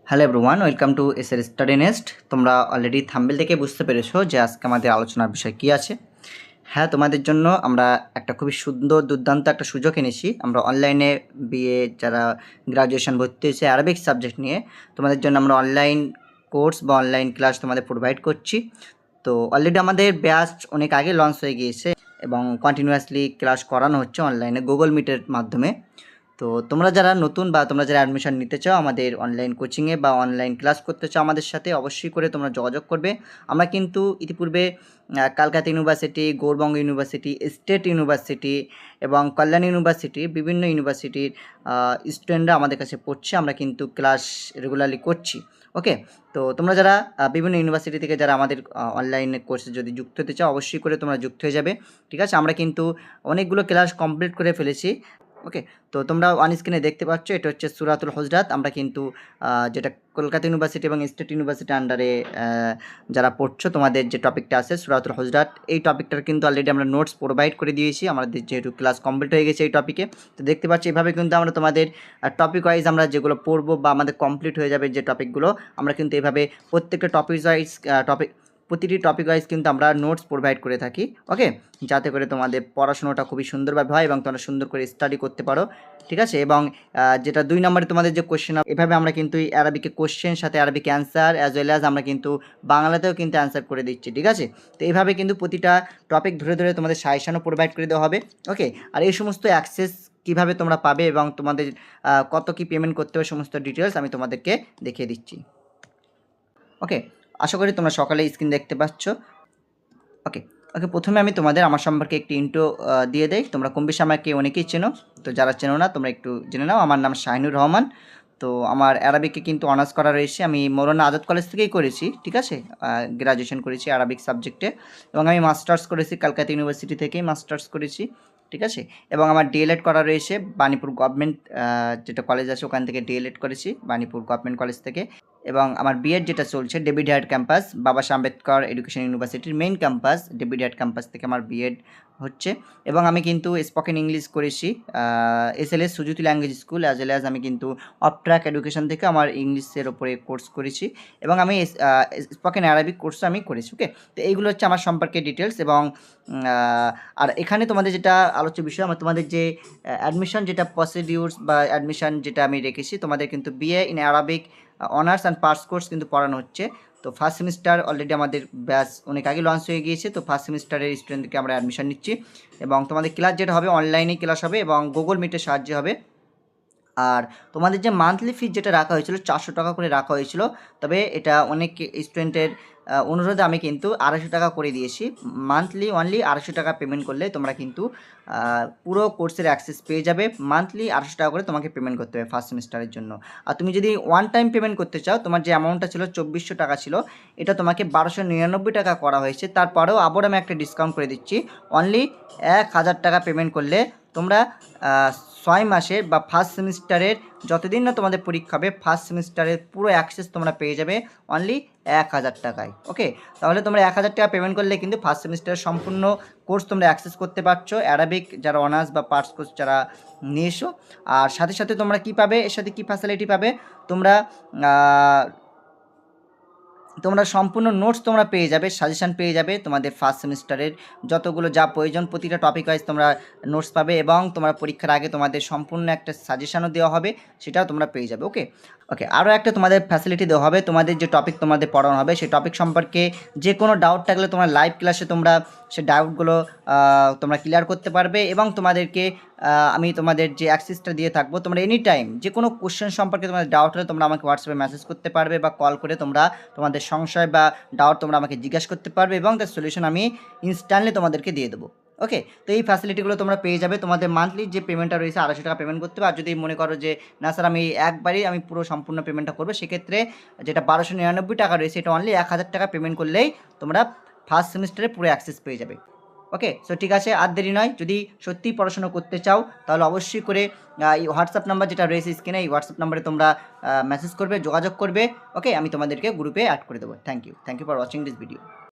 Hello everyone, welcome to এসএর study nest. তোমরা already thumbnail থেকে বুঝতে পেরেছো যে আজকে আমাদের আলোচনার বিষয় কী আছে। হ্যাঁ, তোমাদের জন্য আমরা একটা খুবই সুন্দর দুর্দান্ত একটা সুযোগ এনেছি। আমরা অনলাইনে বিএ যারা গ্রাজুয়েশন ভর্তি হয়েছে অ্যারাবিক সাবজেক্ট নিয়ে, তোমাদের জন্য আমরা অনলাইন কোর্স বা অনলাইন ক্লাস তোমাদের প্রোভাইড করছি। তো অলরেডি আমাদের ব্যাচ অনেক আগে লঞ্চ হয়ে গিয়েছে এবং কন্টিনিউয়াসলি ক্লাস করানো হচ্ছে অনলাইনে গুগল মিটের মাধ্যমে। তো তোমরা যারা নতুন বা তোমরা যারা অ্যাডমিশন নিতে চাও আমাদের অনলাইন কোচিংয়ে বা অনলাইন ক্লাস করতে চাও আমাদের সাথে, অবশ্যই করে তোমরা যোগাযোগ করবে। আমরা কিন্তু ইতিপূর্বে Kolkata university, Gourbanga university, state university এবং কল্যাণ ইউনিভার্সিটি, বিভিন্ন ইউনিভার্সিটির স্টুডেন্টরা আমাদের কাছে পড়ছে। আমরা কিন্তু ক্লাস রেগুলারলি করছি। ওকে, তো তোমরা যারা বিভিন্ন ইউনিভার্সিটি থেকে যারা আমাদের অনলাইনে কোর্সে যদি যুক্ত হতে চাও, অবশ্যই করে তোমরা যুক্ত হয়ে যাবে। ঠিক আছে, আমরা কিন্তু অনেকগুলো ক্লাস কমপ্লিট করে ফেলেছি। ওকে, তো তোমরা অন স্ক্রিনে দেখতে পাচ্ছ, এটা হচ্ছে সূরাতুল হুজরাত। আমরা কিন্তু যেটা কলকাতা ইউনিভার্সিটি এবং স্টেট ইউনিভার্সিটির আন্ডারে যারা পড়ছো, তোমাদের যে টপিকটা আছে সূরাতুল হুজরাত, এই টপিকটার কিন্তু অলরেডি আমরা নোটস প্রোভাইড করে দিয়েছি আমাদের যেহেতু ক্লাস কমপ্লিট হয়ে গেছে এই টপিকে। তো দেখতে পাচ্ছি এভাবে কিন্তু আমরা তোমাদের টপিক ওয়াইজ আমরা যেগুলো পড়বো বা আমাদের কমপ্লিট হয়ে যাবে যে টপিকগুলো, আমরা কিন্তু এভাবে প্রত্যেকটা প্রতিটি টপিক ওয়াইজ কিন্তু আমরা নোটস প্রোভাইড করে থাকি। ওকে, যাতে করে তোমাদের পড়াশোনাটা খুবই সুন্দরভাবে হয় এবং তোমরা সুন্দর করে স্টাডি করতে পারো। ঠিক আছে, এবং যেটা 2 নম্বরে তোমাদের যে কোশ্চেন, এভাবে আমরা কিন্তু এই অ্যারাবিকে কোশ্চেন সাথে Arabic answer as well as আমরা কিন্তু বাংলাতেও কিন্তু অ্যান্সার করে দিচ্ছি। ঠিক আছে, তো এইভাবে কিন্তু প্রতিটা টপিক ধরে ধরে তোমাদের সাজেশনও প্রোভাইড করে দেওয়া হবে। ওকে, আর এই সমস্ত অ্যাক্সেস কীভাবে তোমরা পাবে এবং তোমাদের কত কী পেমেন্ট করতে হবে সমস্ত ডিটেলস আমি তোমাদেরকে দেখিয়ে দিচ্ছি। ওকে, আশা করি তোমরা সকালে স্ক্রিন দেখতে পাচ্ছ। ওকে, প্রথমে আমি তোমাদের আমার সম্পর্কে একটি ইন্ট্রো দিয়ে দেই। তোমরা কম বেশি আমাকে অনেকেই চেনো, তো যারা চেনো না তোমরা একটু জেনে নাও। আমার নাম শাহিনুর রহমান। তো আমার অ্যারাবিকে কিন্তু অনার্স করা রয়েছে, আমি মৌলানা আজাদ কলেজ থেকেই করেছি। ঠিক আছে, গ্রাজুয়েশন করেছি অ্যারাবিক সাবজেক্টে এবং আমি মাস্টার্স করেছি কলকাতা ইউনিভার্সিটি থেকেই মাস্টার্স করেছি। ঠিক আছে, এবং আমার ডিএলএড করা রয়েছে বাণীপুর গভর্নমেন্ট যেটা কলেজ আছে ওখান থেকে ডিএলএড করেছি বাণীপুর গভর্নমেন্ট কলেজ থেকে। এবং আমার বিএড যেটা চলছে David Hare campus, Baba Saheb Ambedkar education ইউনিভার্সিটির main campus David Hare campus থেকে আমার বিএড হচ্ছে। এবং আমি কিন্তু স্পোকেন ইংলিশ করেছি এসএলএস সুজুতি language school, as well as আমি কিন্তু অফ ট্র্যাক এডুকেশন থেকে আমার ইংলিশের ওপরে কোর্স করেছি এবং আমি স্পোকেন অ্যারাবিক কোর্সও আমি করেছি। ওকে, তো এইগুলো হচ্ছে আমার সম্পর্কে ডিটেলস। এবং আর এখানে তোমাদের যেটা আলোচ্য বিষয়, আমার তোমাদের যে অ্যাডমিশন যেটা প্রসিডিউরস বা অ্যাডমিশন যেটা আমি রেখেছি, তোমাদের কিন্তু BA in Arabic honours and pass course কিন্তু পড়ানো হচ্ছে। তো ফার্স্ট সেমিস্টার অলরেডি আমাদের ব্যাচ অনেক আগে লঞ্চ হয়ে গিয়েছে। তো ফার্স্ট সেমিস্টারের স্টুডেন্টকে আমরা অ্যাডমিশন নিচ্ছি এবং তোমাদের ক্লাস যেটা হবে অনলাইনে ক্লাস হবে এবং গুগল মিটের সাহায্যে হবে। আর তোমাদের যে মান্থলি ফিজ যেটা রাখা হয়েছিল 400 টাকা করে রাখা হয়েছিল, তবে এটা অনেক স্টুডেন্টের অনুরোধে আমি কিন্তু 250 টাকা করে দিয়েছি। মান্থলি অনলি 250 টাকা পেমেন্ট করলে তোমরা কিন্তু পুরো কোর্সের অ্যাক্সেস পেয়ে যাবে। মান্থলি 250 টাকা করে তোমাকে পেমেন্ট করতে হবে ফার্স্ট সেমিস্টারের জন্য। আর তুমি যদি ওয়ান টাইম পেমেন্ট করতে চাও, তোমার যে অ্যামাউন্টটা ছিল 2400 টাকা ছিল, এটা তোমাকে 1299 টাকা করা হয়েছে। তারপরেও আবার আমি একটা ডিসকাউন্ট করে দিচ্ছি, অনলি 1000 টাকা পেমেন্ট করলে তোমরা 6 মাসের বা ফার্স্ট সেমিস্টারের যতদিন না তোমাদের পরীক্ষা হবে ফার্স্ট সেমিস্টারের পুরো অ্যাক্সেস তোমরা পেয়ে যাবে অনলি 1000 টাকায়। ওকে, তাহলে তোমরা 1000 টাকা পেমেন্ট করলে কিন্তু ফার্স্ট সেমিস্টারের সম্পূর্ণ কোর্স তোমরা অ্যাক্সেস করতে পারছো, অ্যারাবিক যারা অনার্স বা পার্টস কোর্স যারা নিয়েছো। আর সাথে সাথে তোমরা কী পাবে, এর সাথে কী ফ্যাসিলিটি পাবে, তোমরা তোমরা সম্পূর্ণ নোটস তোমরা পেয়ে যাবে, সাজেশান পেয়ে যাবে তোমাদের ফার্স্ট সেমিস্টারের যতগুলো যা প্রয়োজন প্রতিটা টপিক ওয়াইজ তোমরা নোটস পাবে এবং তোমরা পরীক্ষার আগে তোমাদের সম্পূর্ণ একটা সাজেশানও দেওয়া হবে, সেটাও তোমরা পেয়ে যাবে। ওকে, আরও একটা তোমাদের ফ্যাসিলিটি দেওয়া হবে, তোমাদের যে টপিক তোমাদের পড়ানো হবে সেই টপিক সম্পর্কে যে কোনো ডাউট থাকলে তোমরা লাইভ ক্লাসে তোমরা সেই ডাউটগুলো তোমরা ক্লিয়ার করতে পারবে এবং তোমাদেরকে আমি তোমাদের যে অ্যাক্সেসটা দিয়ে থাকবো, তোমরা এনি টাইম যে কোনো কোশ্চেন সম্পর্কে তোমাদের ডাউট হলে তোমরা আমাকে হোয়াটসঅ্যাপে মেসেজ করতে পারবে বা কল করে তোমরা তোমাদের সংশয় বা ডাউট তোমরা আমাকে জিজ্ঞাসা করতে পারবে এবং তার সলিউশন আমি ইনস্ট্যান্টলি তোমাদেরকে দিয়ে দেবো। ওকে, তো এই ফ্যাসিলিটিগুলো তোমরা পেয়ে যাবে। তোমাদের মান্থলি যে পেমেন্টটা রয়েছে 250 টাকা পেমেন্ট করতে হবে। আর যদি মনে করো যে না স্যার আমি একবারেই আমি পুরো সম্পূর্ণ পেমেন্টটা করবো, সেক্ষেত্রে যেটা 1299 টাকা রয়েছে এটা অনলি 1000 টাকা পেমেন্ট করলেই তোমরা ফার্স্ট সেমিস্টারে পুরো অ্যাক্সেস পেয়ে যাবে। ওকে, সো ঠিক আছে, আর দেরি নয়, যদি সত্যিই পড়াশোনা করতে চাও তাহলে অবশ্যই করে এই হোয়াটসঅ্যাপ নাম্বার যেটা রয়েছে স্ক্রিনে, এই হোয়াটসঅ্যাপ নাম্বারে তোমরা মেসেজ করবে, যোগাযোগ করবে। ওকে, আমি তোমাদেরকে গ্রুপে অ্যাড করে দেবো। Thank you for watching this video.